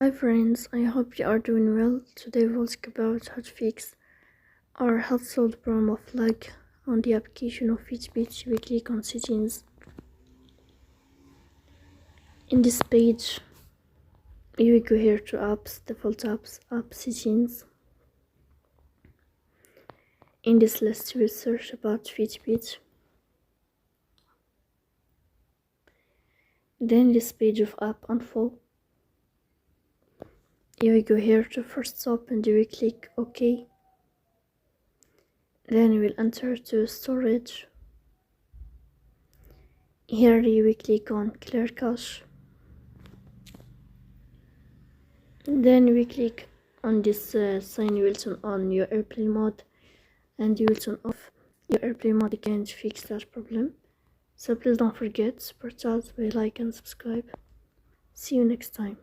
Hi friends, I hope you are doing well. Today we'll talk about how to fix our household problem of lag on the application of Fitbit. We click on settings. In this page, you will go here to apps, default apps, app settings. In this list, you will search about Fitbit. Then this page of app info. You will go here to first stop and you will click OK. Then you will enter to storage. Here you will click on clear cache. Then we click on this sign. You will turn on your airplane mode and you will turn off your airplane mode again to fix that problem. So please don't forget, support us by like and subscribe. See you next time.